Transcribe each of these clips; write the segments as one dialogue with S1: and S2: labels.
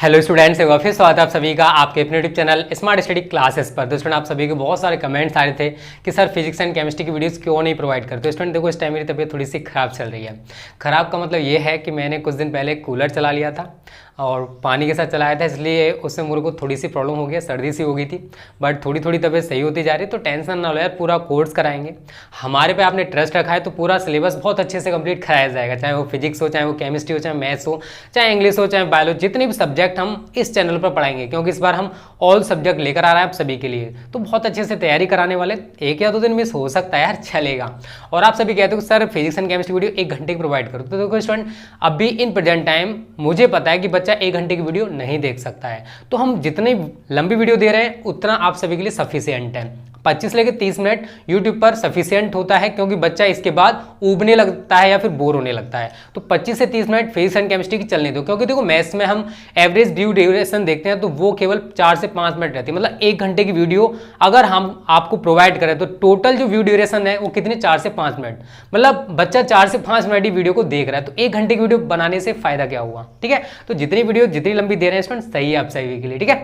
S1: Hello students, एक बार फिर स्वागत है आप सभी का आपके अपने YouTube channel smart study classes पर। तो स्टूडेंट, आप सभी के बहुत सारे कमेंट्स आ रहे थे कि सर फिजिक्स एंड केमिस्ट्री की वीडियोस क्यों नहीं प्रोवाइड करते। तो स्टूडेंट देखो, इस टाइम मेरी तबीयत थोड़ी सी खराब चल रही है। खराब का मतलब ये है कि मैंने कुछ दिन पहले कूलर चला लिया था और पानी के साथ चलाया था, इसलिए उससे मेरे को थोड़ी सी प्रॉब्लम हो गई, सर्दी सी हो गई थी। बट थोड़ी थोड़ी तबीयत सही होती जा रही है, तो टेंशन ना लो यार, पूरा कोर्स कराएंगे। हमारे पे आपने ट्रस्ट रखा है तो पूरा सिलेबस बहुत अच्छे से कंप्लीट कराया जाएगा, चाहे वो फिजिक्स हो, चाहे वो केमिस्ट्री हो, चाहे मैथ्स हो, चाहे इंग्लिश हो, चाहे बायोलॉजी, जितने भी सब्जेक्ट हम इस चैनल पर पढ़ाएंगे, क्योंकि इस बार हम ऑल सब्जेक्ट लेकर आ रहे हैं आप सभी के लिए। तो बहुत अच्छे से तैयारी कराने वाले, एक या दो दिन मिस हो सकता है यार, चलेगा। और आप सभी कहते हो sir physics and chemistry video 1 घंटे की प्रोवाइड करो। तो देखो स्टूडेंट, अभी इन प्रेजेंट टाइम मुझे पता है कि बच्चा 1 घंटे की वीडियो नहीं देख सकता है, तो हम जितनी लंबी वीडियो दे रहे हैं उतना आप सभी के लिए सफिशिएंट है। 25 लेके 30 मिनट यूट्यूब पर सफिशिएंट होता है, क्योंकि बच्चा इसके बाद ऊबने लगता है या फिर बोर होने लगता है। तो 25 से 30 मिनट फिजिक्स एंड केमिस्ट्री की चलने दो, क्योंकि देखो मैथ्स में हम एवरेज ड्यू ड्यूरेशन देखते हैं तो वो केवल 4 से 5 मिनट रहती है। मतलब 1 घंटे की वीडियो अगर हम आपको प्रोवाइड करें तो टोटल जो व्यू ड्यूरेशन है वो कितनी, 4 से 5 मिनट। मतलब बच्चा 4 से 5 मिनट ही वीडियो को देख रहा है, तो 1 घंटे की वीडियो बनाने से फायदा क्या हुआ। ठीक है, तो जितनी वीडियो जितनी लंबी दे रहे हैं स्टूडेंट, सही है आप सभी के लिए। ठीक है,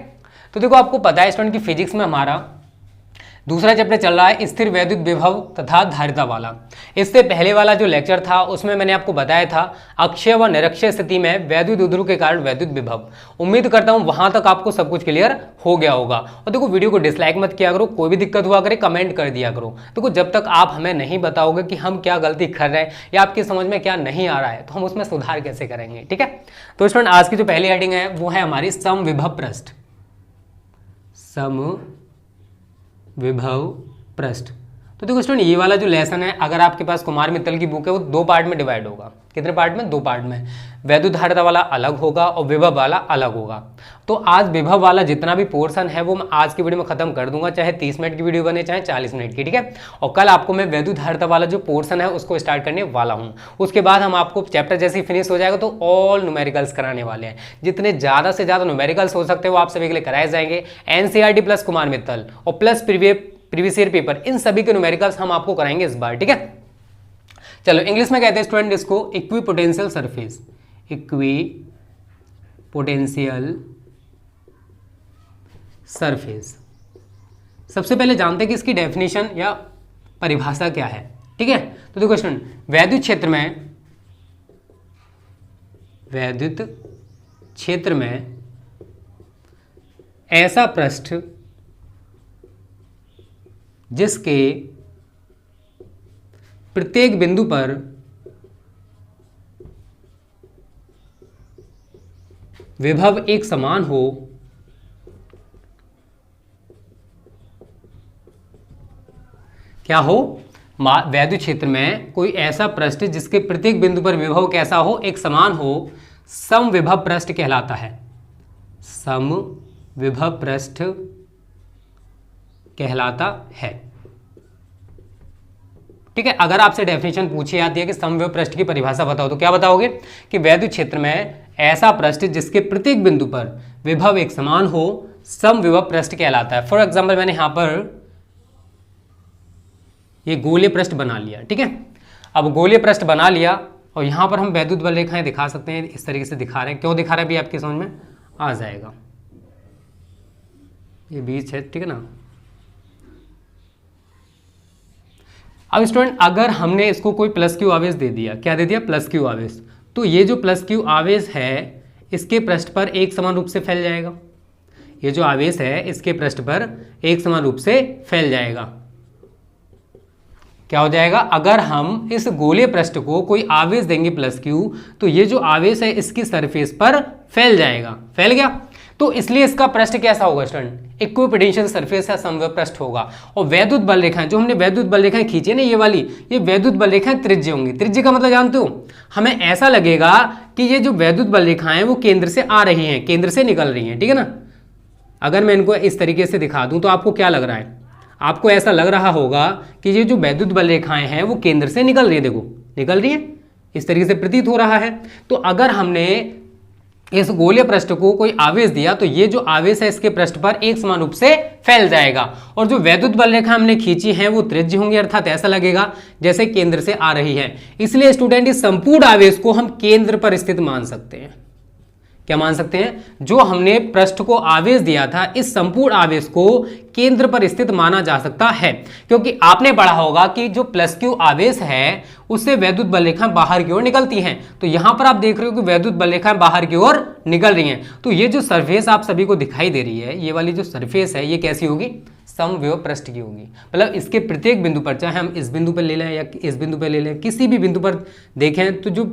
S1: तो देखो आपको पता है स्टूडेंट की फिजिक्स में हमारा दूसरा चैप्टर चल रहा है स्थिर वैद्युत विभव तथा धारिता वाला। इससे पहले वाला जो लेक्चर था उसमें मैंने आपको बताया था अक्षय व निरक्षय स्थिति में वैद्युत उद्ध्रुव के कारण वैद्युत विभव। उम्मीद करता हूं वहां तक आपको सब कुछ क्लियर हो गया होगा। और देखो वीडियो को डिसलाइक मत किया करो, कोई भी दिक्कत हुआ करे कमेंट कर दिया करो। देखो जब तक आप हमें नहीं बताओगे कि हम क्या गलती कर रहे हैं या आपकी समझ में क्या नहीं आ रहा है, तो हम उसमें सुधार कैसे करेंगे। ठीक है, तो स्टूडेंट आज की जो पहली हेडिंग है वो है हमारी समविभव पृष्ठ। विभव पृष्ठ। तो देखो स्टूडेंट, ये वाला जो लेसन है, अगर आपके पास कुमार मित्तल की बुक है, वो 2 पार्ट में डिवाइड होगा। कितने पार्ट में? 2 पार्ट में। वैद्युत धारिता वाला अलग होगा और विभव वाला अलग होगा। तो आज विभव वाला जितना भी पोर्शन है वो मैं आज की वीडियो में खत्म कर दूंगा, चाहे 30 मिनट की वीडियो बने चाहे 40 मिनट की। ठीक है, और कल आपको मैं वैद्युत धारिता वाला जो पोर्शन है उसको स्टार्ट करने वाला हूँ। उसके बाद हम आपको चैप्टर जैसे ही फिनिश हो जाएगा तो ऑल न्यूमेरिकल्स कराने वाले हैं। जितने ज़्यादा से ज़्यादा न्यूमेरिकल्स हो सकते हैं वो आप सभी के लिए कराए जाएंगे। एनसीईआरटी प्लस कुमार मित्तल और प्लस प्रीवियस ईयर पेपर, इन सभी के न्यूमेरिकल्स हम आपको कराएंगे इस बार। ठीक है, चलो इंग्लिश में कहते हैं स्टूडेंट इसको इक्विपोटेंशियल सरफेस। Equipotential surface. सबसे पहले जानते हैं कि इसकी डेफिनेशन या परिभाषा क्या है। ठीक है, तो देखो स्टूडेंट, वैद्युत क्षेत्र में ऐसा पृष्ठ जिसके प्रत्येक बिंदु पर विभव एक समान हो, क्या हो? वैद्युत क्षेत्र में कोई ऐसा पृष्ठ जिसके प्रत्येक बिंदु पर विभव कैसा हो, एक समान हो, समविभव पृष्ठ कहलाता है। समविभव पृष्ठ कहलाता है। ठीक है, अगर आपसे डेफिनेशन पूछी जाती है कि समविभव पृष्ठ की परिभाषा बताओ, तो क्या बताओगे कि वैद्युत क्षेत्र में ऐसा पृष्ठ जिसके प्रत्येक बिंदु पर विभव एक समान हो, समविभव पृष्ठ कहलाता है। फॉर एग्जांपल मैंने यहां पर ये गोलीय पृष्ठ बना लिया। ठीक है, अब गोलीय पृष्ठ बना लिया और यहां पर हम वैद्युत बल रेखाएं दिखा सकते हैं। इस तरीके से दिखा रहे हैं, क्यों दिखा रहे हैं अभी आपकी समझ में आ जाएगा। ये बीच है, ठीक है ना। अब स्टूडेंट, अगर हमने इसको कोई प्लस क्यू आवेश दे दिया, क्या दे दिया? प्लस क्यू आवेश, तो ये जो प्लस क्यू आवेश है इसके पृष्ठ पर एक समान रूप से फैल जाएगा। ये जो आवेश है इसके पृष्ठ पर एक समान रूप से फैल जाएगा। क्या हो जाएगा? अगर हम इस गोलीय पृष्ठ को कोई आवेश देंगे प्लस क्यू, तो ये जो आवेश है इसकी सरफेस पर फैल जाएगा। फैल गया, तो इसलिए इसका पृष्ठ कैसा होगा स्टूडेंट? इक्विपोटेंशियल सरफेस या समविभव पृष्ठ होगा। और वैद्युत बल रेखाएं, जो हमने वैद्युत बल रेखाएं खींची है ना, ये वाली, ये वैद्युत बल रेखाएं त्रिज्य होंगी। त्रिज्य का मतलब जानते हो? हमें ऐसा लगेगा कि ये जो वैद्युत बल रेखाएं वो केंद्र से आ रही हैं, केंद्र से निकल रही हैं। ठीक है ना। अगर मैं इनको इस तरीके से दिखा दूं तो आपको क्या लग रहा है? आपको ऐसा लग रहा होगा कि ये जो वैद्युत बल रेखाएं हैं वो केंद्र से निकल रही है। देखो निकल रही है, इस तरीके से प्रतीत हो रहा है। तो अगर हमने इस गोलीय पृष्ठ को कोई आवेश दिया तो ये जो आवेश है इसके पृष्ठ पर एक समान रूप से फैल जाएगा। और जो वैद्युत बल रेखा हमने खींची है वो त्रिज्य होंगी, अर्थात ऐसा लगेगा जैसे केंद्र से आ रही है। इसलिए स्टूडेंट इस संपूर्ण आवेश को हम केंद्र पर स्थित मान सकते हैं। क्या मान सकते हैं, जो हमने पृष्ठ को आवेश दिया था इस संपूर्ण आवेश को केंद्र पर स्थित माना जा सकता है, क्योंकि आपने पढ़ा होगा कि जो प्लस क्यू आवेश है उससे वैद्युत बल रेखाएं बाहर की ओर निकलती हैं। तो यहां पर आप देख रहे हो कि वैद्युत बल रेखाएं बाहर की ओर निकल रही हैं। तो ये जो सरफेस आप सभी को दिखाई दे रही है, ये वाली जो सरफेस है ये कैसी होगी, समविभव पृष्ठ की होगी। मतलब इसके प्रत्येक बिंदु पर, चाहे हम इस बिंदु पर ले लें या इस बिंदु पर ले लें, किसी भी बिंदु पर देखें तो जो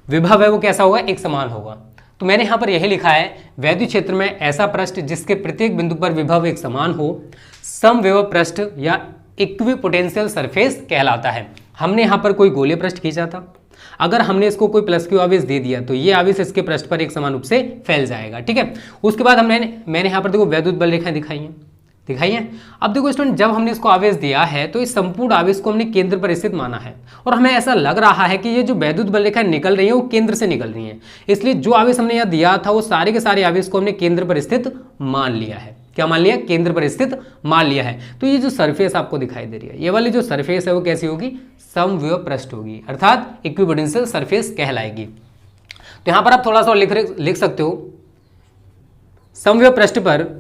S1: विभव है वो कैसा होगा, एक समान होगा। तो मैंने यहाँ पर यही लिखा है, वैद्युत क्षेत्र में ऐसा पृष्ठ जिसके प्रत्येक बिंदु पर विभव एक समान हो समविभव पृष्ठ या इक्विपोटेंशियल सरफेस कहलाता है। हमने यहाँ पर कोई गोलीय पृष्ठ खींचा था, अगर हमने इसको कोई प्लस क्यू आवेश दे दिया तो ये आवेश इसके पृष्ठ पर एक समान रूप से फैल जाएगा। ठीक है, उसके बाद मैंने यहाँ पर देखो वैद्युत बल रेखाएं दिखाई है। अब देखो स्टूडेंट, जब हमने इसको आवेश दिया है तो इस संपूर्ण आवेश को हमने केंद्र पर स्थित माना है, और हमें ऐसा लग रहा है कि ये जो वैद्युत बल रेखाएं निकल रही है वो केंद्र से निकल रही हैं। इसलिए जो आवेश हमने यहाँ दिया था वो सारे के सारे आवेश को हमने केंद्र पर स्थित मान लिया है। क्या मान लिया, केंद्र पर स्थित मान लिया है। तो ये जो सरफेस आपको दिखाई दे रही है, ये वाली जो सरफेस है वो कैसी होगी, समविभव पृष्ठ होगी, अर्थात इक्विपोटेंशियल सरफेस कहलाएगी। तो यहां पर आप थोड़ा सा लिख सकते हो, समविभव पृष्ठ पर,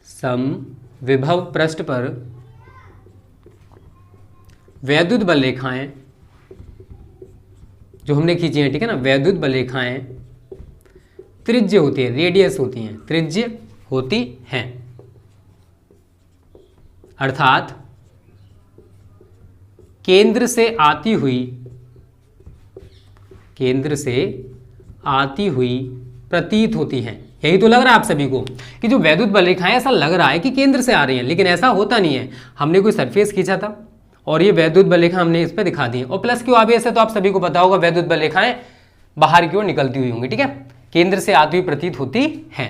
S1: समविभव पृष्ठ पर वैद्युत बल रेखाएं जो हमने खींची हैं, ठीक है ना, वैद्युत बल रेखाएं त्रिज्य होती है, रेडियस होती हैं, त्रिज्य होती हैं, अर्थात केंद्र से आती हुई प्रतीत होती हैं। यही तो लग रहा है आप सभी को कि जो वैद्युत बल रेखाएं, ऐसा लग रहा है कि केंद्र से आ रही हैं, लेकिन ऐसा होता नहीं है। हमने कोई सरफेस खींचा था और ये वैद्युत बल रेखा हमने इस पर दिखा दी, और प्लस क्यू आवेश है तो आप सभी को पता होगा वैद्युत बल रेखाएं बाहर की ओर निकलती हुई होंगी। ठीक है, केंद्र से आती हुई प्रतीत होती हैं।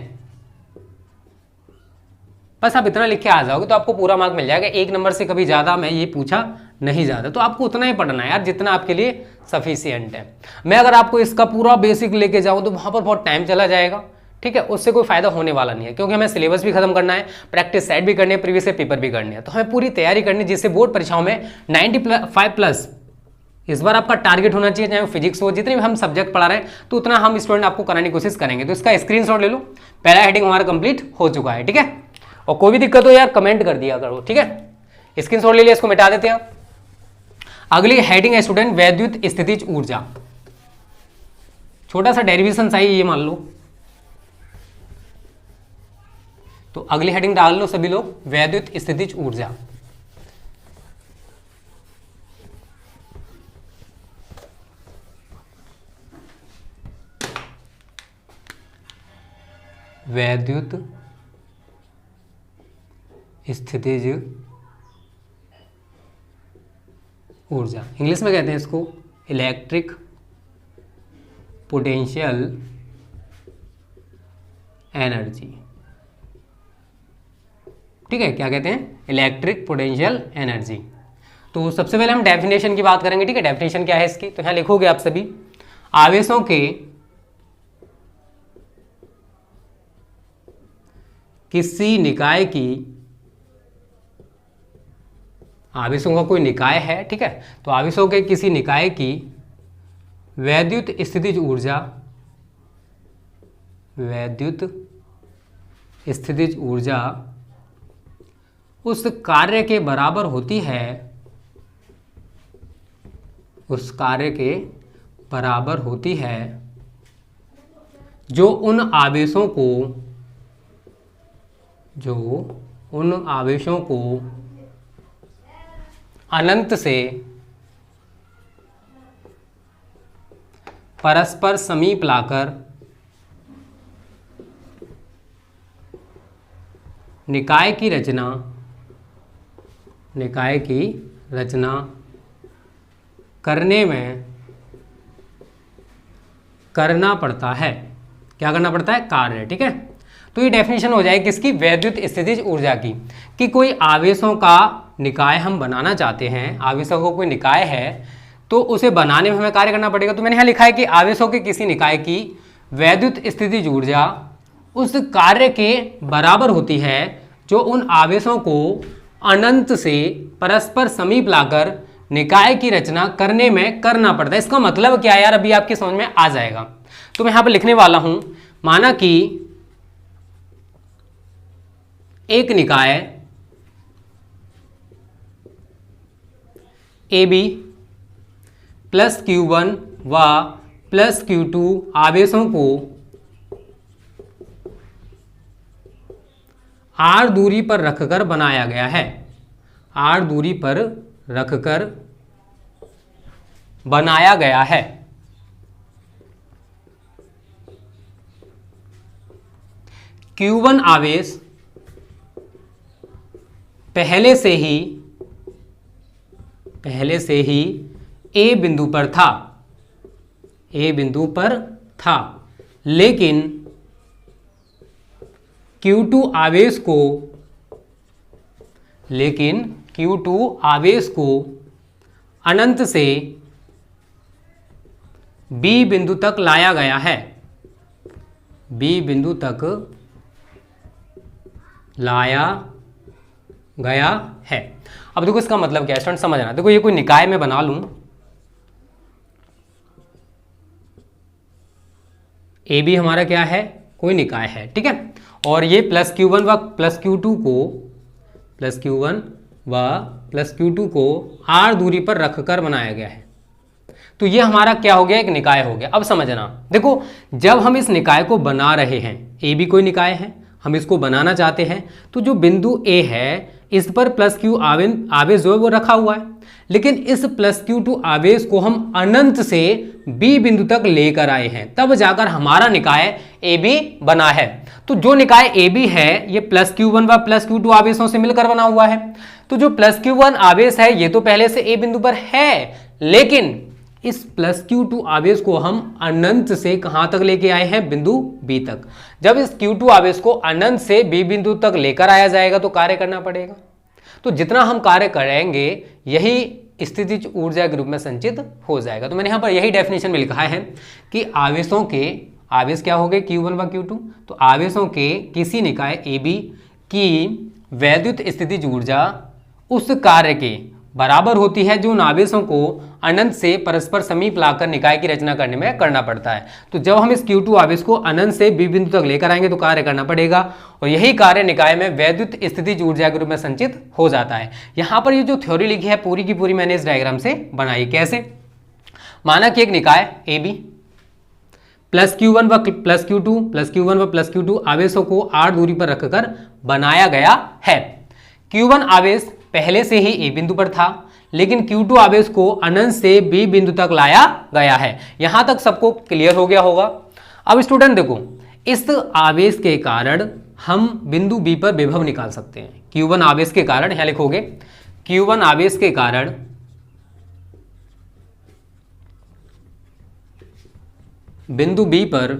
S1: बस आप इतना लिख के आ जाओगे तो आपको पूरा मार्क मिल जाएगा। 1 नंबर से कभी ज़्यादा मैं ये पूछा नहीं जाता, तो आपको उतना ही पढ़ना है यार जितना आपके लिए सफिशिएंट है। मैं अगर आपको इसका पूरा बेसिक लेके जाऊँ तो वहाँ पर बहुत टाइम चला जाएगा। ठीक है, उससे कोई फायदा होने वाला नहीं है, क्योंकि हमें सिलेबस भी खत्म करना है, प्रैक्टिस सेट भी करनी है, प्रीवियस पेपर भी करने हैं। तो हमें पूरी तैयारी करनी है जिससे बोर्ड परीक्षाओं में 95+ इस बार आपका टारगेट होना चाहिए, चाहे फिजिक्स हो, जितने भी हम सब्जेक्ट पढ़ा रहे हैं तो उतना हम स्टूडेंट आपको कराने की कोशिश करेंगे। तो इसका स्क्रीनशॉट ले लो, पहला हेडिंग हमारा कंप्लीट हो चुका है। ठीक है, और कोई भी दिक्कत हो यार कमेंट कर दिया करो। ठीक है, स्क्रीनशॉट ले लिया, इसको मिटा देते हैं। अगली हेडिंग है स्टूडेंट वैद्युत स्थितिज ऊर्जा। छोटा सा डेरिवेशन चाहिए, ये मान लो। तो अगली हेडिंग डाल लो सभी लोग, वैद्युत स्थितिज ऊर्जा। वैद्युत स्थितिज ऊर्जा, इंग्लिश में कहते हैं इसको इलेक्ट्रिक पोटेंशियल एनर्जी। ठीक है, क्या कहते हैं, इलेक्ट्रिक पोटेंशियल एनर्जी। तो सबसे पहले हम डेफिनेशन की बात करेंगे। ठीक है, डेफिनेशन क्या है इसकी, तो यहां लिखोगे आप सभी, आवेशों के किसी निकाय की, आवेशों का कोई निकाय है, ठीक है, तो आवेशों के किसी निकाय की वैद्युत स्थितिज ऊर्जा, वैद्युत स्थितिज ऊर्जा उस कार्य के बराबर होती है, उस कार्य के बराबर होती है जो उन आवेशों को, जो उन आवेशों को अनंत से परस्पर समीप लाकर निकाय की रचना करने में करना पड़ता है। क्या करना पड़ता है, कार्य। ठीक है, तो ये डेफिनेशन हो जाए किसकी, वैद्युत स्थितिज ऊर्जा की, कि कोई आवेशों का निकाय हम बनाना चाहते हैं, आवेशों का कोई निकाय है तो उसे बनाने में हमें कार्य करना पड़ेगा। तो मैंने यहाँ लिखा है कि आवेशों के किसी निकाय की वैद्युत स्थितिज ऊर्जा उस कार्य के बराबर होती है जो उन आवेशों को अनंत से परस्पर समीप लाकर निकाय की रचना करने में करना पड़ता है। इसका मतलब क्या है यार, अभी आपकी समझ में आ जाएगा। तो मैं यहां पर लिखने वाला हूं, माना कि एक निकाय ए बी प्लस Q1 व प्लस Q2 आवेशों को r दूरी पर रखकर बनाया गया है। r दूरी पर रखकर बनाया गया है। Q1 आवेश पहले से ही ए बिंदु पर था, लेकिन Q2 आवेश को अनंत से B बिंदु तक लाया गया है। B बिंदु तक लाया गया है। अब देखो इसका मतलब क्या है स्टूडेंट, समझना। देखो ये कोई निकाय में बना लूं, ए बी हमारा क्या है, कोई निकाय है, ठीक है। और ये प्लस Q1 व प्लस Q2 को R दूरी पर रखकर बनाया गया है। तो ये हमारा क्या हो गया, एक निकाय हो गया। अब समझना, देखो जब हम इस निकाय को बना रहे हैं, ए बी कोई निकाय है, हम इसको बनाना चाहते हैं, तो जो बिंदु ए है इस पर प्लस Q आवेश जो है वो रखा हुआ है, लेकिन इस प्लस Q2 आवेश को हम अनंत से B बिंदु तक लेकर आए हैं, तब जाकर हमारा निकाय AB बना है। तो जो निकाय AB है ये प्लस Q1 व प्लस Q2 आवेशों से मिलकर बना हुआ है। तो जो प्लस Q1 आवेश है ये तो पहले से A बिंदु पर है, लेकिन इस प्लस Q2 आवेश को हम अनंत से कहां तक लेके आए हैं, बिंदु B तक। जब इस Q2 आवेश को अनंत से B बिंदु तक लेकर आया जाएगा तो कार्य करना पड़ेगा। तो जितना हम कार्य करेंगे यही स्थितिज ऊर्जा के रूप में संचित हो जाएगा। तो मैंने यहाँ पर यही डेफिनेशन में लिखा है कि आवेश क्या हो गए, Q1 व Q2। तो आवेशों के किसी निकाय AB की वैद्युत स्थितिज ऊर्जा उस कार्य के बराबर होती है जो उन आवेशों को अनंत से परस्पर समीप लाकर निकाय की रचना करने में करना पड़ता है। तो जब हम इस Q2 आवेश को अनंत से B बिंदु तक लेकर आएंगे तो कार्य करना पड़ेगा, और यही कार्य निकाय में वैद्युत स्थितिज ऊर्जा के रूप में संचित हो जाता है। यहाँ पर ये जो थ्योरी लिखी है पूरी की पूरी मैंने इस डायग्राम से बनाई। कैसे, माना कि एक निकाय AB प्लस Q1 व प्लस Q2 आवेशों को R दूरी पर रखकर बनाया गया है। Q1 आवेश पहले से ही A बिंदु पर था, लेकिन Q2 आवेश को अनंत से B बिंदु तक लाया गया है। यहां तक सबको क्लियर हो गया होगा। अब स्टूडेंट देखो, इस आवेश के कारण हम बिंदु B पर विभव निकाल सकते हैं। Q1 आवेश के कारण, यहां लिखोगे Q1 आवेश के कारण बिंदु B पर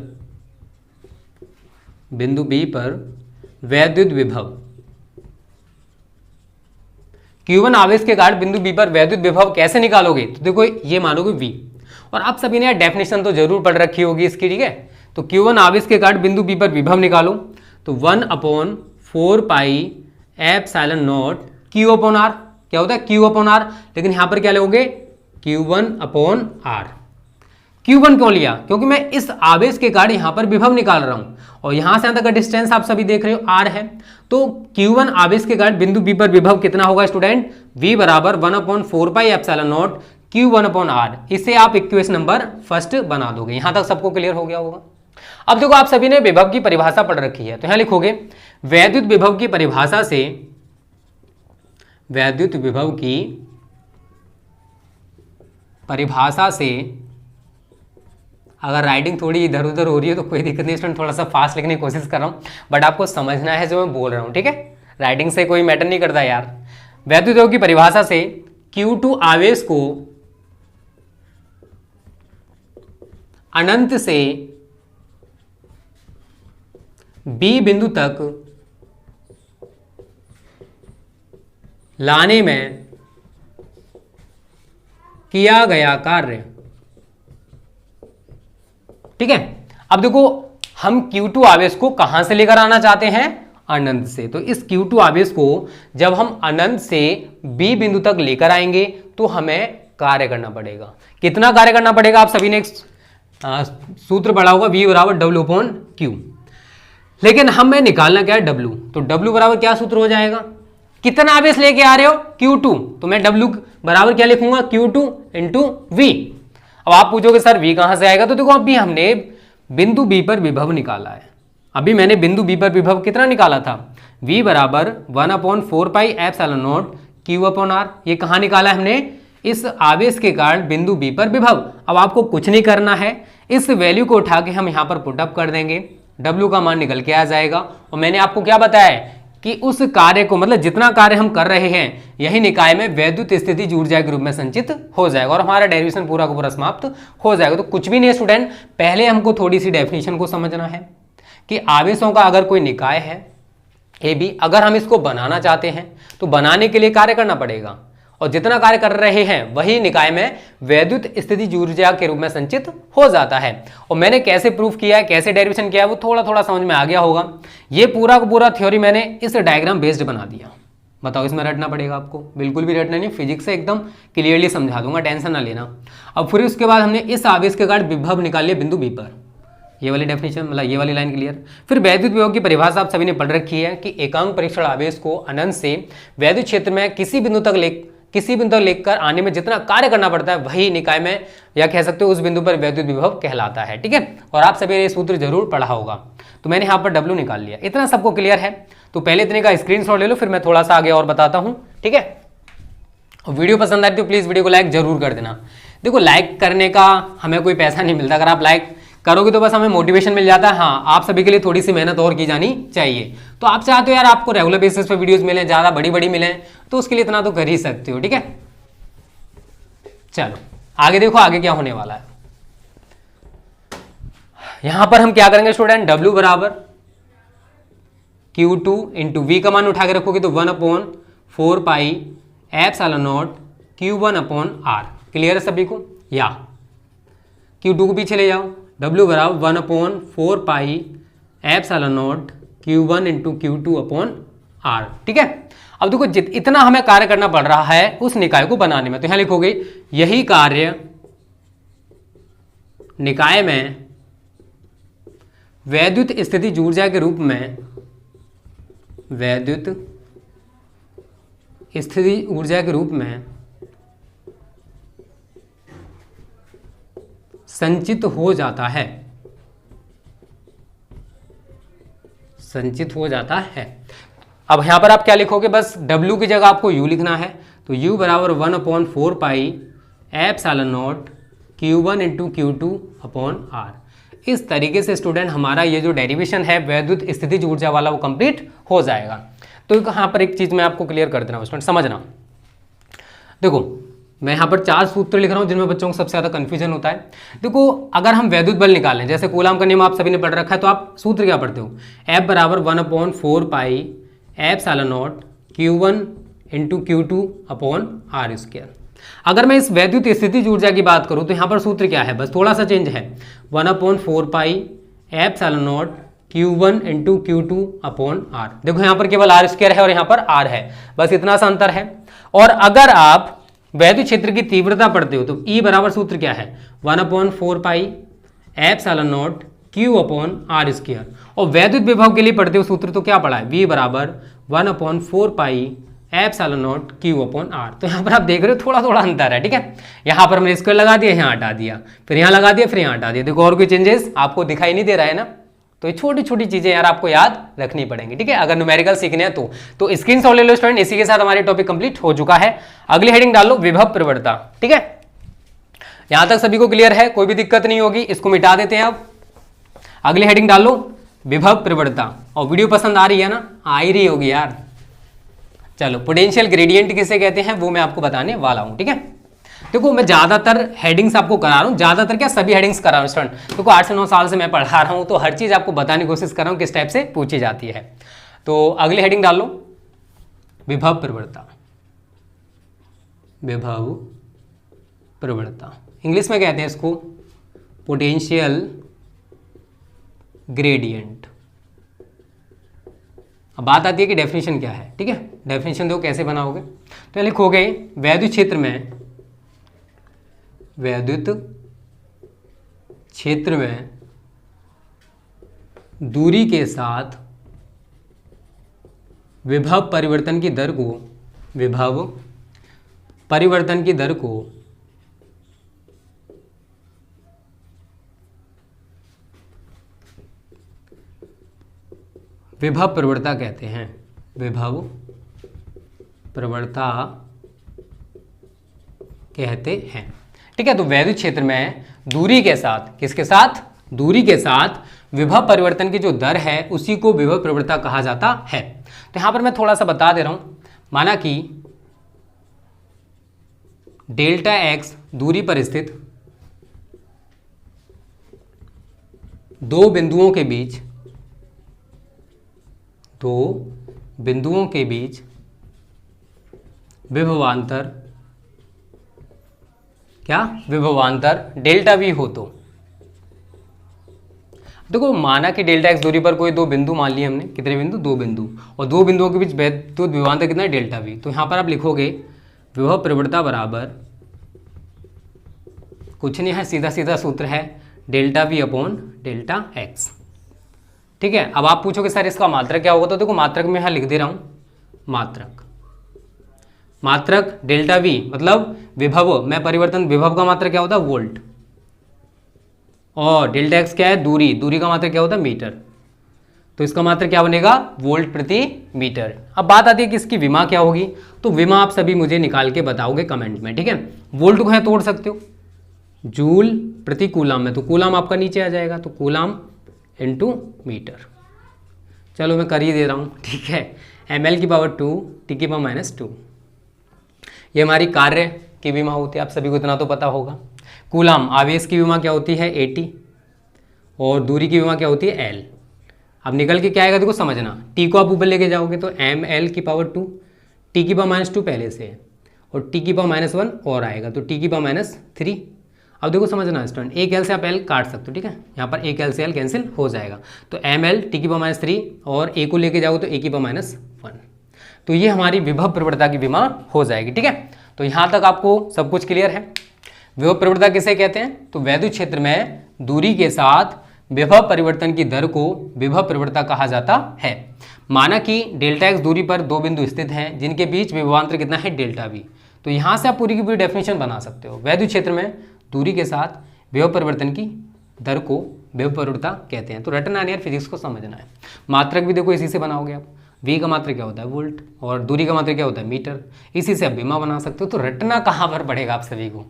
S1: वैद्युत विभव, Q1 आवेश के कारण बिंदु B पर वैद्युत विभव कैसे निकालोगे, तो देखो ये मानोगे V। और आप सभी ने डेफिनेशन तो जरूर पढ़ रखी होगी इसकी, ठीक है। तो Q1 आवेश के कारण बिंदु B पर विभव निकालो, तो 1/4 पाई एप्सिलॉन नॉट Q/R क्या होता है, Q/R। लेकिन यहां पर क्या लोगे, Q1/R। Q1 क्यों लिया, क्योंकि मैं इस आवेश के कारण यहां पर विभव निकाल रहा हूं, और यहां से यहां तक का डिस्टेंस आप सभी देख रहे हो R है। तो Q1 आवेश के कारण बिंदु B पर विभव कितना होगा स्टूडेंट, V बराबर 1/4 पाई एप्सिलॉन नॉट Q1/R। इसे आप इक्वेशन नंबर फर्स्ट बना दोगे। यहां तक सबको क्लियर हो गया होगा। अब देखो आप सभी ने विभव की परिभाषा पढ़ रखी है, तो यहां लिखोगे वैद्युत विभव की परिभाषा से अगर राइटिंग थोड़ी इधर उधर हो रही है तो कोई दिक्कत नहीं स्टूडेंट, थोड़ा सा फास्ट लिखने की कोशिश कर रहा हूँ, बट आपको समझना है जो मैं बोल रहा हूँ, ठीक है। राइटिंग से कोई मैटर नहीं करता यार। वैद्युत विभव की परिभाषा से Q2 आवेश को अनंत से B बिंदु तक लाने में किया गया कार्य, ठीक है। अब देखो हम Q2 आवेश को कहां से लेकर आना चाहते हैं, अनंत से। तो इस Q2 आवेश को जब हम अनंत से B बिंदु तक लेकर आएंगे तो हमें कार्य करना पड़ेगा। कितना कार्य करना पड़ेगा? आप सभी ने एक सूत्र पढ़ा होगा, V बराबर W/Q। लेकिन हमें निकालना क्या है? W। तो W बराबर क्या सूत्र हो जाएगा? कितना आवेश लेके आ रहे हो? Q2। तो मैं W बराबर क्या लिखूंगा? Q2 into V। अब आप पूछोगे सर V कहां से आएगा? तो देखो अभी हमने बिंदु B पर विभव निकाला है। अभी मैंने बिंदु B पर विभव कितना निकाला था? V बराबर 1/4 पाई एप्सिलॉन नॉट Q/R। ये कहाँ निकाला है हमने? इस आवेश के कारण बिंदु B पर विभव। अब आपको कुछ नहीं करना है, इस वैल्यू को उठा के हम यहाँ पर पुटअप कर देंगे, W का मान निकल के आ जाएगा। और मैंने आपको क्या बताया है कि उस कार्य को, मतलब जितना कार्य हम कर रहे हैं, यही निकाय में वैद्युत स्थितिज ऊर्जा के रूप में संचित हो जाएगा और हमारा डेरिवेशन पूरा का पूरा समाप्त हो जाएगा। तो कुछ भी नहीं है स्टूडेंट, पहले हमको थोड़ी सी डेफिनेशन को समझना है कि आवेशों का अगर कोई निकाय है AB, अगर हम इसको बनाना चाहते हैं तो बनाने के लिए कार्य करना पड़ेगा और जितना कार्य कर रहे हैं वही निकाय में वैद्युत स्थितिज ऊर्जा के रूप में संचित हो जाता है। और मैंने कैसे प्रूफ किया है, कैसे डेरिवेशन किया है, वो थोड़ा थोड़ा समझ में आ गया होगा। ये पूरा का पूरा थ्योरी मैंने इस डायग्राम बेस्ड बना दिया। बताओ इसमें रटना पड़ेगा आपको? बिल्कुल भी रटना नहीं, फिजिक्स से एकदम क्लियरली समझा दूंगा, टेंशन ना लेना। अब फिर उसके बाद हमने इस आवेश के कारण विभव निकाल लिया बिंदु B पर। ये वाली डेफिनेशन, मतलब ये वाली लाइन क्लियर। फिर वैद्युत विभव की परिभाषा आप सभी ने पढ़ रखी है कि एकांक परीक्षण आवेश को अनंत से वैद्युत क्षेत्र में किसी बिंदु तक लेकर आने में जितना कार्य करना पड़ता है वही निकाय में, या कह सकते हो उस बिंदु पर वैद्युत विभव कहलाता है। ठीक है, और आप सभी ने ये सूत्र जरूर पढ़ा होगा। तो मैंने यहाँ पर W निकाल लिया। इतना सबको क्लियर है? तो पहले इतने का स्क्रीनशॉट ले लो, फिर मैं थोड़ा सा आगे और बताता हूँ। ठीक है, वीडियो पसंद आए तो प्लीज वीडियो को लाइक जरूर कर देना। देखो लाइक करने का हमें कोई पैसा नहीं मिलता, अगर आप लाइक करोगे तो बस हमें मोटिवेशन मिल जाता है। हाँ, आप सभी के लिए थोड़ी सी मेहनत और की जानी चाहिए। तो आप चाहते हो यार आपको रेगुलर बेसिस पे वीडियोस मिले, ज़्यादा बड़ी बड़ी मिले, तो उसके लिए इतना तो कर ही सकते हो। ठीक है, चलो आगे देखो आगे क्या होने वाला है। यहां पर हम क्या करेंगे स्टूडेंट? W बराबर Q2 इंटू V का मान उठा के रखोगे तो 1/4 pi epsilon not Q1/R। Clear है सभी को? या Q2 को पीछे ले जाओ, W बराबर 1/4 pi epsilon not Q1 into Q2/R। ठीक है, अब देखो इतना हमें कार्य करना पड़ रहा है उस निकाय को बनाने में, तो यहां लिखोगे यही कार्य निकाय में वैद्युत स्थितिज ऊर्जा के रूप में, वैद्युत स्थितिज ऊर्जा के रूप में संचित हो जाता है, संचित हो जाता है। अब यहां पर आप क्या लिखोगे? बस W की जगह आपको U लिखना है, तो U बराबर 1/4 pi epsilon not Q1 into Q2/R। इस तरीके से स्टूडेंट हमारा ये जो डेरिवेशन है वैद्युत स्थितिज ऊर्जा वाला वो कंप्लीट हो जाएगा। तो यहाँ पर एक चीज मैं आपको क्लियर कर देना स्टूडेंट, समझना। देखो मैं यहाँ पर 4 सूत्र लिख रहा हूँ जिनमें बच्चों को सबसे ज़्यादा कंफ्यूजन होता है। देखो अगर हम वैद्युत बल निकालें, जैसे कूलाम का नियम आप सभी ने पढ़ रखा है, तो आप सूत्र क्या पढ़ते हो? F बराबर 1/4 pi epsilon not Q1 into Q2/R²। अगर मैं इस वैद्युत स्थितिज ऊर्जा की बात करूँ तो यहाँ पर सूत्र क्या है? बस थोड़ा सा चेंज है, 1/4 pi epsilon not Q1 into Q2/R। देखो यहाँ पर केवल R² है और यहाँ पर R है, बस इतना सा अंतर है। और अगर आप वैद्युत क्षेत्र की तीव्रता पढ़ते हो तो E बराबर सूत्र क्या है? 1/4 पाई एप्सिलॉन नॉट Q/R²। और वैद्युत विभव के लिए पढ़ते हो सूत्र तो क्या पढ़ा है? V बराबर 1/4 पाई एप्सिलॉन नॉट Q/R। तो यहाँ पर आप देख रहे हो थोड़ा थोड़ा अंतर है। ठीक है, यहाँ पर हमने स्क्वायर लगा दिया, यहाँ हटा दिया, फिर यहाँ लगा दिया, फिर यहाँ हटा दिया। देखो और कोई चेंजेस आपको दिखाई नहीं दे रहा है ना? तो ये छोटी छोटी चीजें यार आपको याद रखनी पड़ेंगी। ठीक है, अगर न्यूमेरिकल सीखने हैं तो स्क्रीनशॉट ले लो स्टूडेंट। इसी के साथ हमारे टॉपिक कंप्लीट हो चुका है। अगली हेडिंग डाल लो, विभव प्रवणता। ठीक है, यहां तक सभी को क्लियर है, कोई भी दिक्कत नहीं होगी, इसको मिटा देते हैं। अब अगली हेडिंग डाल लो, विभव प्रवणता। और वीडियो पसंद आ रही है ना? आ ही रही होगी यार। चलो पोटेंशियल ग्रेडियंट किसे कहते हैं वो मैं आपको बताने वाला हूं। ठीक है, देखो मैं ज्यादातर हेडिंग्स आपको करा रहा हूँ, ज्यादातर क्या सभी हेडिंग्स करा रहा हूँ स्टूडेंट। देखो 8 से 9 साल से मैं पढ़ा रहा हूँ, तो हर चीज आपको बताने की कोशिश कर रहा हूँ किस टाइप से पूछी जाती है। तो अगली हेडिंग डाल लो, विभव प्रवणता। विभव प्रवणता इंग्लिश में कहते हैं इसको पोटेंशियल ग्रेडियंट। अब बात आती है कि डेफिनेशन क्या है। ठीक है, डेफिनेशन देखो कैसे बनाओगे। तो लिखोगे वैद्युत क्षेत्र में दूरी के साथ विभव परिवर्तन की दर को विभव प्रवणता कहते हैं। विभव प्रवणता कहते हैं। ठीक है, तो वैद्युत क्षेत्र में दूरी के साथ, किसके साथ? दूरी के साथ विभव परिवर्तन की जो दर है उसी को विभव प्रवणता कहा जाता है। तो यहां पर मैं थोड़ा सा बता दे रहा हूं। माना कि डेल्टा एक्स दूरी पर स्थित दो बिंदुओं के बीच विभवांतर डेल्टा वी हो। तो देखो माना कि डेल्टा एक्स दूरी पर कोई दो बिंदु मान लिए हमने, कितने बिंदु? दो बिंदु, और दो बिंदुओं के बीच वैद्युत विभवांतर कितना है? Delta we. तो यहां पर आप लिखोगे विभव प्रवणता बराबर कुछ नहीं है, सीधा सीधा सूत्र है delta V upon delta x. ठीक है, अब आप पूछोगे सर इसका मात्रक क्या होगा? तो देखो मात्रक में यहां लिख दे रहा हूं, मात्रक डेल्टा वी मतलब विभव में परिवर्तन, विभव का मात्रक क्या होता है? वोल्ट, और डेल्टा एक्स क्या है? दूरी का मात्रक क्या होता है? मीटर। तो इसका मात्रक क्या बनेगा? वोल्ट प्रति मीटर। अब बात आती है कि इसकी विमा क्या होगी। तो विमा आप सभी मुझे निकाल के बताओगे कमेंट में। ठीक है, वोल्ट को है तोड़ सकते हो जूल प्रति कूलाम में, तो कूलाम आपका नीचे आ जाएगा, तो कूलाम इनटू मीटर। चलो मैं कर ही दे रहा हूँ। ठीक है, ml की पावर 2 t की पावर -2, ये हमारी कार्य की विमा होती है। आप सभी को इतना तो पता होगा। कूलाम आवेश की विमा क्या होती है? 80, और दूरी की विमा क्या होती है? L। अब निकल के क्या आएगा देखो समझना, t को आप ऊपर लेके जाओगे तो ml की पावर 2, t की पावर -2 पहले से है, और t की पावर -1 और आएगा, तो t की पावर -3। अब देखो समझना स्टूडेंट, एक एल से आप एल काट सकते हो। ठीक है, यहाँ पर एक एल से एल कैंसिल हो जाएगा, तो ml t की पावर -3 और a को लेके जाओ तो a की पावर -1। तो ये हमारी विभव प्रवणता की विमा हो जाएगी। ठीक है, तो यहाँ तक आपको सब कुछ क्लियर है। विभव प्रवणता किसे कहते हैं? तो वैद्युत क्षेत्र में दूरी के साथ विभव परिवर्तन की दर को विभव प्रवणता कहा जाता है। माना कि डेल्टा एक्स दूरी पर दो बिंदु स्थित हैं जिनके बीच विभवांतर कितना है? Delta we. तो यहाँ से आप पूरी की पूरी डेफिनेशन बना सकते हो। वैद्युत क्षेत्र में दूरी के साथ विभव परिवर्तन की दर को विभव प्रवणता कहते हैं। तो रटना नहीं यार, फिजिक्स को समझना है। मात्रक भी देखो इसी से बनाओगे आप। v का मात्रक क्या होता है? वोल्ट, और दूरी का मात्रक क्या होता है? मीटर। इसी से आप विमा बना सकते हो। तो रटना कहाँ पर पड़ेगा आप सभी को?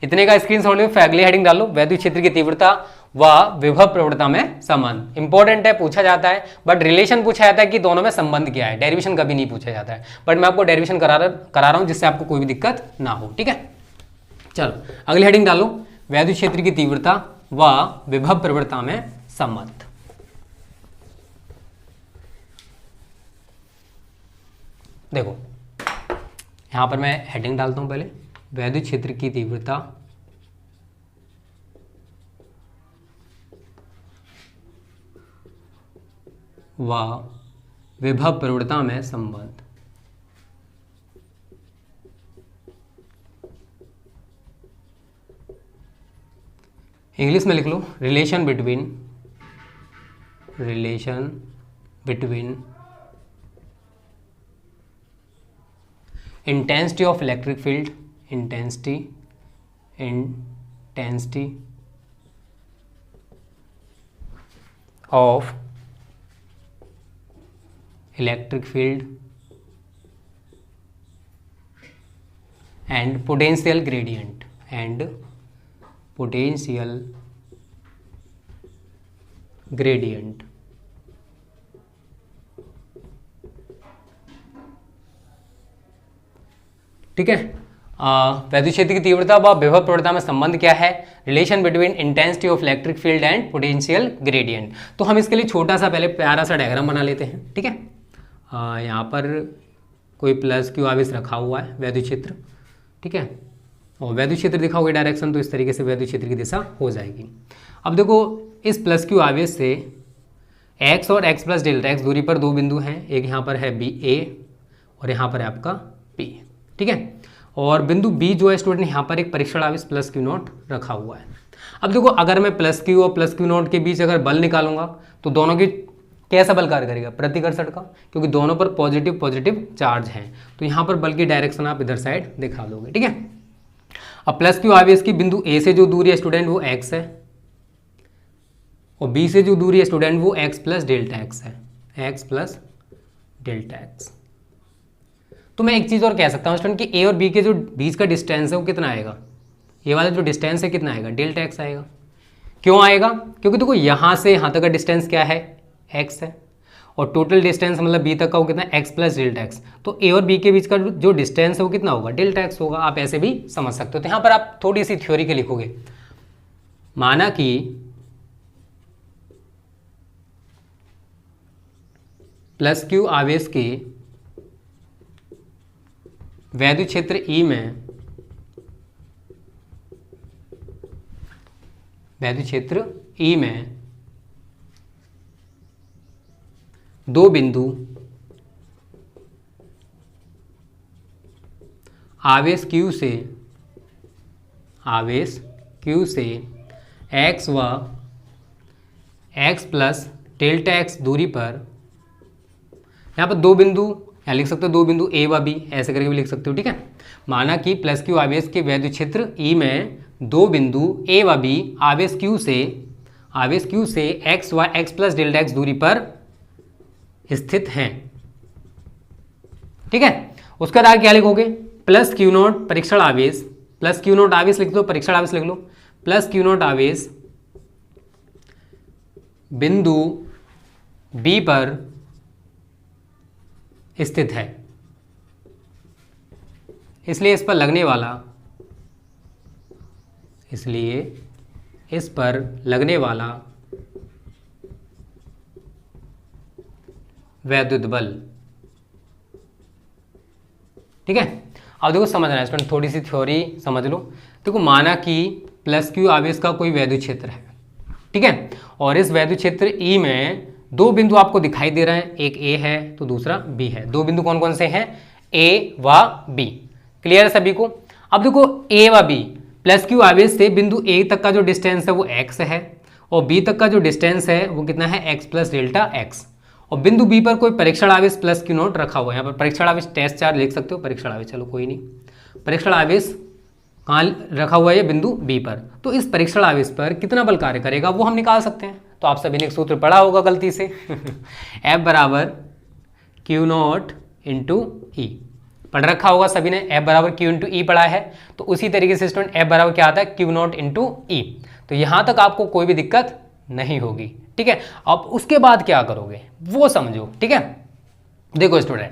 S1: इतने का स्क्रीनशॉट लो, फिर अगली हेडिंग डालो, वैद्युत क्षेत्र की तीव्रता व विभव प्रवणता में संबंध। इंपॉर्टेंट है, पूछा जाता है, बट रिलेशन पूछा जाता है कि दोनों में संबंध क्या है। डेरिवेशन कभी नहीं पूछा जाता है, बट मैं आपको डेरिवेशन करा रहा हूँ जिससे आपको कोई भी दिक्कत ना हो। ठीक है, चलो अगली हेडिंग डालो, वैद्युत क्षेत्र की तीव्रता व विभव प्रवणता में संबंध। देखो यहां पर मैं हेडिंग डालता हूं पहले, वैद्युत क्षेत्र की तीव्रता व विभव प्रवणता में संबंध। इंग्लिश में लिख लो, relation between intensity of electric field, intensity of electric field and potential gradient ठीक है। वैद्युत क्षेत्र की तीव्रता व विभव प्रवणता में संबंध क्या है? Relation between intensity of electric field and potential gradient. तो हम इसके लिए छोटा सा पहले प्यारा सा डायग्राम बना लेते हैं। ठीक है, यहाँ पर कोई प्लस क्यू आवेश रखा हुआ है वैद्युत क्षेत्र। ठीक है, और वैद्युत क्षेत्र दिखाओगे डायरेक्शन, तो इस तरीके से वैद्युत क्षेत्र की दिशा हो जाएगी। अब देखो इस प्लस क्यू आवेश से एक्स और एक्स प्लस डेल्टा एक्स दूरी पर दो बिंदु हैं, एक यहाँ पर है बी ए और यहाँ पर है आपका पी, ठीक है। और बिंदु बी जो है स्टूडेंट यहाँ पर एक परीक्षण आवेश प्लस क्यू नॉट रखा हुआ है। अब देखो अगर मैं प्लस क्यू और प्लस क्यू नॉट के बीच अगर बल निकालूंगा तो दोनों की कैसा बल कार्य करेगा, प्रतिकर्षण का, क्योंकि दोनों पर पॉजिटिव पॉजिटिव चार्ज हैं, तो यहाँ पर बल की डायरेक्शन आप इधर साइड दिखा दोगे, ठीक है। अब प्लस क्यू आवेश की बिंदु ए से जो दूरी है स्टूडेंट वो एक्स है और बी से जो दूरी है स्टूडेंट वो एक्स प्लस डेल्टा एक्स है, एक्स प्लस डेल्टा एक्स। तो मैं एक चीज़ और कह सकता हूँ स्टूडेंट कि ए और बी के जो बीच का डिस्टेंस है वो कितना आएगा, ये वाला जो डिस्टेंस है कितना आएगा, डेल्टा एक्स आएगा। क्यों आएगा, क्योंकि देखो यहाँ से यहाँ तक का डिस्टेंस क्या है, एक्स है, और टोटल डिस्टेंस मतलब बी तक का वो कितना है, एक्स प्लस डेल्टा एक्स। तो ए और बी के बीच का जो डिस्टेंस है वो कितना होगा, डेल्टा एक्स होगा। आप ऐसे भी समझ सकते हो। तो यहाँ पर आप थोड़ी सी थ्योरी के लिखोगे, माना कि प्लस क्यू आवेश के वैद्युत क्षेत्र ई में, वैद्युत क्षेत्र ई में दो बिंदु आवेश Q से x व x प्लस डेल्टा एक्स दूरी पर, यहाँ पर दो बिंदु, यहाँ लिख सकते हो दो बिंदु A व B, ऐसे करके भी लिख सकते हो, ठीक है। माना कि प्लस क्यू आवेश के वैद्युत क्षेत्र E में दो बिंदु A व B आवेश Q से x व x प्लस डेल्टा एक्स दूरी पर स्थित हैं, ठीक है। उसके बाद आगे क्या लिखोगे, प्लस क्यू नॉट परीक्षण आवेश, प्लस क्यू नॉट आवेश लिख दो, परीक्षण आवेश लिख लो, प्लस क्यू नॉट आवेश बिंदु बी पर स्थित है, इसलिए इस पर लगने वाला वैद्युत बल, ठीक है। अब देखो समझना है स्टूडेंट, थोड़ी सी थ्योरी समझ लो। देखो माना कि प्लस क्यू आवेश का कोई वैद्युत क्षेत्र है, ठीक है, और इस वैद्युत क्षेत्र ई में दो बिंदु आपको दिखाई दे रहे हैं, एक ए है तो दूसरा बी है। दो बिंदु कौन कौन से हैं, ए व बी, क्लियर है सभी को। अब देखो ए व बी, प्लस क्यू आवेश से बिंदु ए तक का जो डिस्टेंस है वो एक्स है और बी तक का जो डिस्टेंस है वो कितना है, एक्स प्लस डेल्टा एक्स। और बिंदु बी पर कोई परीक्षण आवेश प्लस क्यू नॉट रखा हुआ है, यहाँ पर परीक्षण आवेश टेस्ट चार्ज लिख सकते हो, परीक्षण आवेश, चलो कोई नहीं, परीक्षण आवेश कहाँ रखा हुआ है, बिंदु बी पर। तो इस परीक्षण आवेश पर कितना बल कार्य करेगा वो हम निकाल सकते हैं। तो आप सभी ने एक सूत्र पढ़ा होगा गलती से F बराबर क्यू नॉट इंटू ई, पढ़ रखा होगा सभी ने, F बराबर क्यू इंटू ई पढ़ा है। तो उसी तरीके से स्टूडेंट F बराबर क्या आता है, क्यू नॉट इंटू ई। तो यहाँ तक आपको कोई भी दिक्कत नहीं होगी, ठीक है। अब उसके बाद क्या करोगे वो समझो, ठीक है। देखो स्टूडेंट,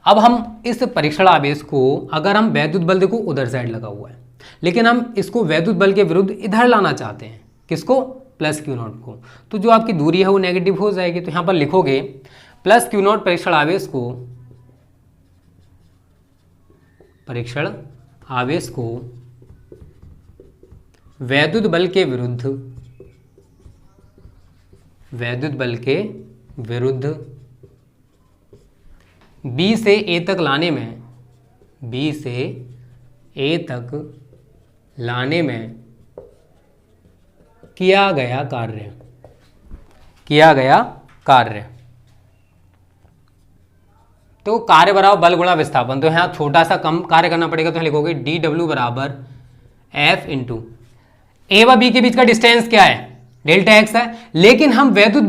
S1: अब हम इस परीक्षण आवेश को अगर हम वैद्युत बल, देखो उधर साइड लगा हुआ है, लेकिन हम इसको वैद्युत बल के विरुद्ध इधर लाना चाहते हैं, किसको, प्लस क्यू नॉट को। तो जो आपकी दूरी है वो नेगेटिव हो जाएगी। तो यहां पर लिखोगे प्लस क्यू नॉट परीक्षण आवेश को वैद्युत बल के विरुद्ध बी से ए तक लाने में किया गया कार्य। तो कार्य बराबर बल गुणा विस्थापन। तो यहाँ छोटा सा कम कार्य करना पड़ेगा, तो यहाँ लिखोगे डी डब्ल्यू बराबर एफ इंटू ए व बी के बीच का डिस्टेंस क्या है, डेल्टा एक्स है, लेकिन हम वैद्युत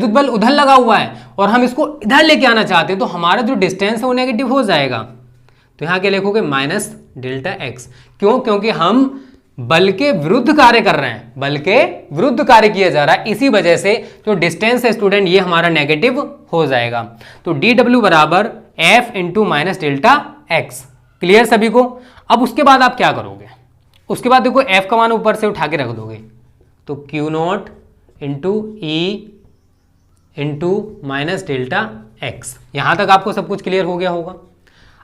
S1: बल उधर लगा हुआ है और हम इसको इधर लेके आना चाहते हैं, तो हमारा जो डिस्टेंस है वो नेगेटिव हो जाएगा। तो यहाँ क्या लिखोगे, माइनस डेल्टा एक्स। क्यों, क्योंकि हम बल के विरुद्ध कार्य कर रहे हैं, बल के विरुद्ध कार्य किया जा रहा है, इसी वजह से जो डिस्टेंस है स्टूडेंट ये हमारा नेगेटिव हो जाएगा। तो डी डब्ल्यू बराबर F into minus delta x, clear सभी को। अब उसके बाद आप क्या करोगे, उसके बाद देखो एफ का मान ऊपर से उठा के रख दोगे, तो Q not into E into minus delta x. यहां तक आपको सब कुछ क्लियर हो गया होगा।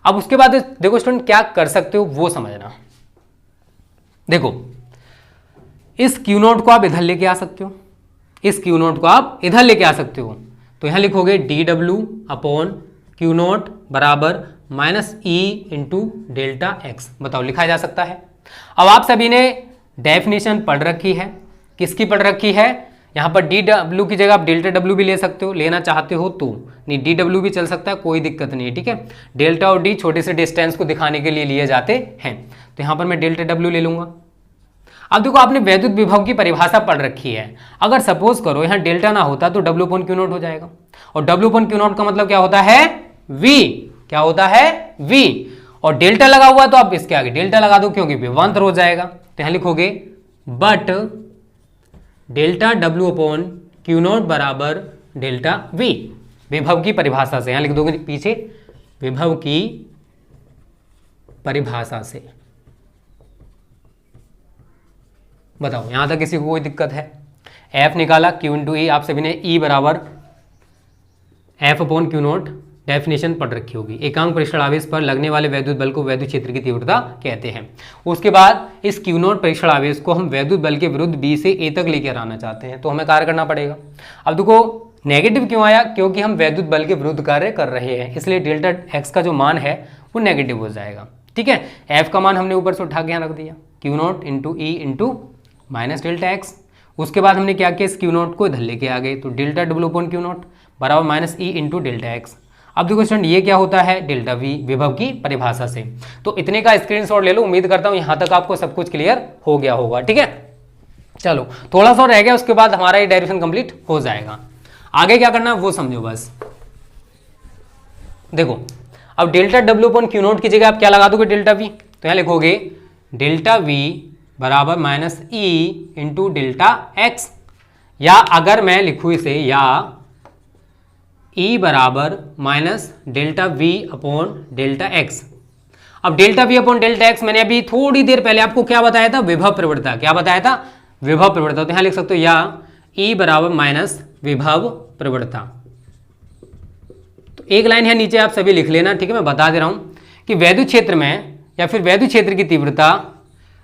S1: अब उसके बाद देखो स्टूडेंट क्या कर सकते हो वो समझना। देखो इस क्यू नॉट को आप इधर लेके आ सकते हो, इस क्यू नोट को आप इधर लेके आ सकते हो। तो यहाँ लिखोगे D W upon Q naught बराबर minus E into delta X. बताओ लिखा जा सकता है। अब आप सभी ने डेफिनेशन पढ़ रखी है, किसकी पढ़ रखी है, यहाँ पर डी डब्ल्यू की जगह आप डेल्टा डब्ल्यू भी ले सकते हो, लेना चाहते हो तो, नहीं डी डब्ल्यू भी चल सकता है, कोई दिक्कत नहीं है, ठीक है। डेल्टा और डी छोटे से डिस्टेंस को दिखाने के लिए लिए जाते हैं, तो यहाँ पर मैं डेल्टा डब्ल्यू ले लूंगा। अब देखो आपने वैद्युत विभव की परिभाषा पढ़ रखी है, अगर सपोज करो यहाँ डेल्टा ना होता तो डब्ल्यू अपॉन क्यू नॉट हो जाएगा, और डब्ल्यू अपॉन क्यू नॉट का मतलब क्या होता है, वी, क्या होता है, वी, और डेल्टा लगा हुआ तो आप इसके आगे डेल्टा लगा दो क्योंकि विभवांतर हो जाएगा। तो यहाँ लिखोगे but delta W upon Q naught बराबर डेल्टा वी, विभव की परिभाषा से, यहाँ लिख दोगे पीछे विभव की परिभाषा से। बताओ यहां तक किसी को कोई दिक्कत है। एफ निकाला, क्यू इंटू ई, आप सभी ने ई बराबर F upon Q not definition पढ़ रखी होगी। एकांक परीक्षण आवेश पर लगने वाले वैद्युत बल को वैद्युत क्षेत्र की तीव्रता कहते हैं। उसके बाद इस क्यू नॉट परीक्षण आवेश को हम वैद्युत बल के विरुद्ध बी से ए तक लेकर आना चाहते हैं, तो हमें कार्य करना पड़ेगा। अब देखो नेगेटिव क्यों आया, क्योंकि हम वैद्युत बल के विरुद्ध कार्य कर रहे हैं, इसलिए डेल्टा एक्स का जो मान है वो नेगेटिव हो जाएगा, ठीक है। एफ का मान हमने ऊपर से उठा के यहाँ रख दिया, Q not into E into minus delta x. उसके बाद हमने क्या किया, इस क्यू नॉट को इधर लेके आ गए, तो delta W upon Q naught बराबर minus E into delta X. अब देखो स्टूडेंट ये क्या होता है, डेल्टा वी, विभव की परिभाषा से। तो इतने का स्क्रीनशॉट ले लो, उम्मीद करता हूं यहां तक आपको सब कुछ क्लियर हो गया होगा, ठीक है। चलो थोड़ा सा रह गया, उसके बाद हमारा ये डेरिवेशन कंप्लीट हो जाएगा। आगे क्या करना है वो समझो बस। देखो अब delta W upon Q not की जगह आप क्या लगा दोगे, डेल्टा वी, तो यहां लिखोगे डेल्टा वी बराबर minus E into delta X, या अगर मैं लिखूं इसे, या ई बराबर minus delta V upon delta X. अब delta V upon delta X मैंने अभी थोड़ी देर पहले आपको क्या बताया था, विभव प्रवणता, क्या बताया था, विभव प्रवणता। तो यहां लिख सकते हो या ई बराबर माइनस विभव प्रवणता। तो एक लाइन है नीचे आप सभी लिख लेना, ठीक है। मैं बता दे रहा हूं कि वैद्युत क्षेत्र में या फिर वैद्युत क्षेत्र की तीव्रता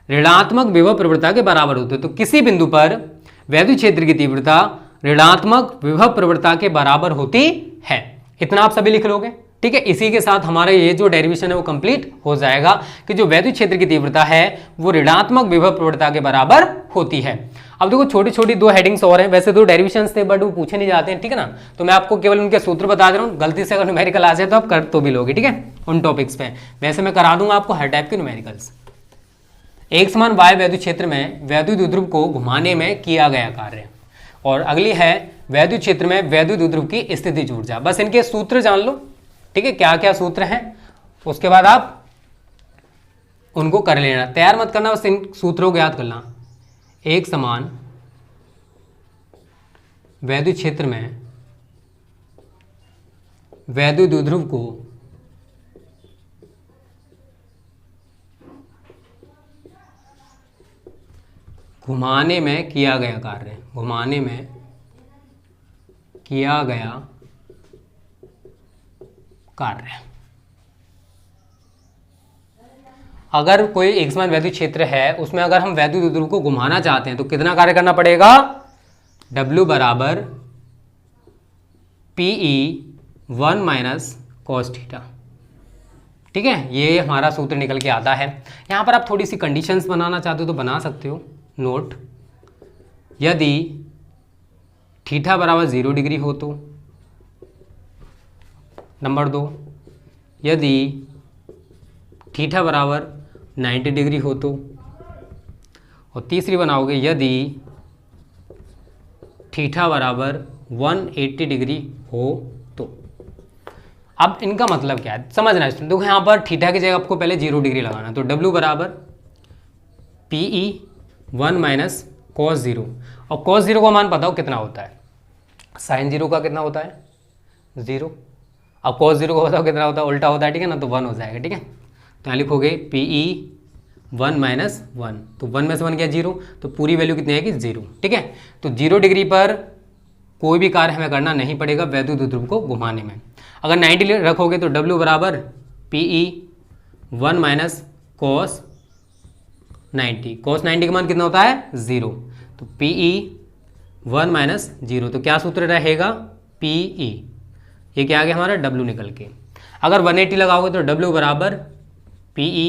S1: ऋणात्मक विभव प्रवणता के बराबर होती है। तो किसी बिंदु पर वैद्युत क्षेत्र की तीव्रता ऋणात्मक विभव प्रवणता के बराबर होती है, इतना आप सभी लिख लोगे, ठीक है। इसी के साथ हमारा ये जो डेरिवेशन है वो कंप्लीट हो जाएगा कि जो वैद्युत क्षेत्र की तीव्रता है वो ऋणात्मक विभव प्रवणता के बराबर होती है। अब देखो छोटी छोटी दो हेडिंग्स और हैं, वैसे दो डेरिवेशंस थे बट वो पूछे नहीं जाते हैं, ठीक है ना। तो मैं आपको केवल उनके सूत्र बता दे रहा हूँ, गलती से अगर न्यूमेरिकल आ जाए तो आप कर तो भी लोगे, ठीक है, उन टॉपिक्स पे। वैसे मैं करा दूंगा आपको हर टाइप के न्यूमेरिकल्स। एक समान वाय वैद्युत क्षेत्र में वैद्युत द्विध्रुव को घुमाने में किया गया कार्य, और अगली है वैद्युत क्षेत्र में वैद्युत द्विध्रुव की स्थितिज ऊर्जा। बस इनके सूत्र जान लो, ठीक है, क्या क्या सूत्र हैं, उसके बाद आप उनको कर लेना, तैयार मत करना, बस इन सूत्रों को याद करना। एक समान वैद्युत क्षेत्र में वैद्युत द्विध्रुव को घुमाने में किया गया कार्य, घुमाने में किया गया कार्य। अगर कोई एकसमान वैद्युत क्षेत्र है उसमें अगर हम वैद्युत द्विध्रुव को घुमाना चाहते हैं तो कितना कार्य करना पड़ेगा, W बराबर PE 1 माइनस कॉस थीटा, ठीक है। ये हमारा सूत्र निकल के आता है। यहाँ पर आप थोड़ी सी कंडीशंस बनाना चाहते हो तो बना सकते हो। नोट, यदि थीटा बराबर 0 डिग्री हो तो, नंबर 2 यदि थीटा बराबर 90 डिग्री हो तो, और तीसरी बनाओगे यदि थीटा बराबर 180 डिग्री हो तो। अब इनका मतलब क्या है समझना है। देखो यहाँ पर थीटा की जगह आपको पहले 0 डिग्री लगाना, तो W बराबर PE 1 माइनस कॉस 0, और कॉस 0 का मान पता हो कितना होता है, साइन 0 का कितना होता है 0, अब कॉस 0 का बताओ कितना होता है, उल्टा होता है, ठीक है ना, तो 1 हो जाएगा, ठीक है। तो यहाँ लिखोगे PE 1 माइनस 1, तो 1 में से 1 क्या 0, तो पूरी वैल्यू कितनी आएगी 0, ठीक है। तो 0 डिग्री पर कोई भी कार्य हमें करना नहीं पड़ेगा वैद्युत द्विध्रुव को घुमाने में। अगर 90 रखोगे तो W बराबर PE 1 माइनस कॉस 90, कॉस 90 का मान कितना होता है 0, तो PE 1 माइनस 0, तो क्या सूत्र रहेगा PE, ये क्या आ गया हमारा W निकल के। अगर 180 लगाओगे तो W बराबर PE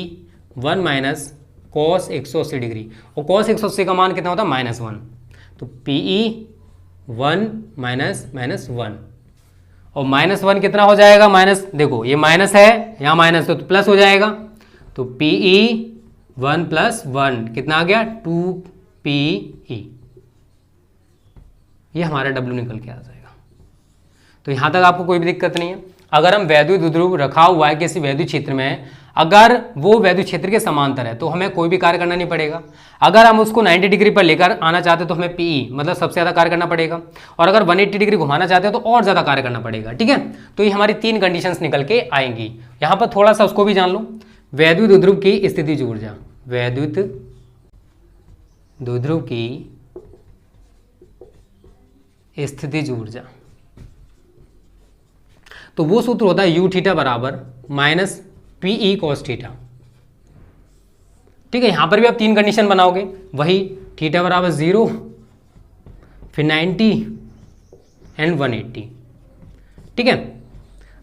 S1: 1 माइनस कॉस 180 डिग्री, और कॉस 180 का मान कितना होता है -1, तो PE 1 माइनस 1, और -1 कितना हो जाएगा, माइनस, देखो ये माइनस है यहाँ माइनस, तो प्लस हो जाएगा, तो PE 1 + 1 कितना आ गया 2PE, ये हमारा W निकल के आ जाएगा। तो यहाँ तक आपको कोई भी दिक्कत नहीं है। अगर हम वैद्युत द्विध्रुव रखा हुआ है किसी वैद्युत क्षेत्र में, अगर वो वैद्युत क्षेत्र के समांतर है तो हमें कोई भी कार्य करना नहीं पड़ेगा। अगर हम उसको 90 डिग्री पर लेकर आना चाहते हैं तो हमें PE मतलब सबसे ज़्यादा कार्य करना पड़ेगा, और अगर 180 डिग्री घुमाना चाहते हैं तो और ज़्यादा कार्य करना पड़ेगा, ठीक है। तो ये हमारी 3 कंडीशंस निकल के आएंगी। यहाँ पर थोड़ा सा उसको भी जान लो, वैद्युत द्विध्रुव की स्थितिज ऊर्जा, वैद्युत द्विध्रुव की स्थितिज ऊर्जा, तो वो सूत्र होता है U थीटा बराबर -PE cos थीटा, ठीक है। यहां पर भी आप 3 कंडीशन बनाओगे, वही थीटा बराबर 0, फिर 90 एंड 180, ठीक है।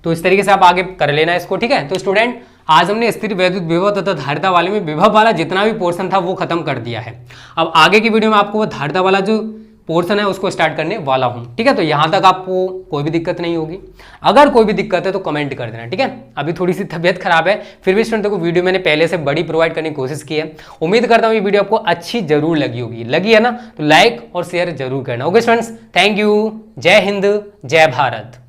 S1: तो इस तरीके से आप आगे कर लेना इसको, ठीक है। तो स्टूडेंट आज हमने स्थिर वैद्युत विभव तथा धारिता वाले में विभव वाला जितना भी पोर्शन था वो खत्म कर दिया है। अब आगे की वीडियो में आपको वो धारिता वाला जो पोर्शन है उसको स्टार्ट करने वाला हूं, ठीक है। तो यहां तक आपको कोई भी दिक्कत नहीं होगी। अगर कोई भी दिक्कत है तो कमेंट कर देना, ठीक है। अभी थोड़ी सी तबीयत खराब है, फिर भी स्टूडेंट को वीडियो मैंने पहले से बड़ी प्रोवाइड करने की कोशिश की है। उम्मीद करता हूं ये वीडियो आपको अच्छी जरूर लगी होगी। लगी है ना, तो लाइक और शेयर जरूर करना। Okay students, thank you. जय हिंद, जय भारत।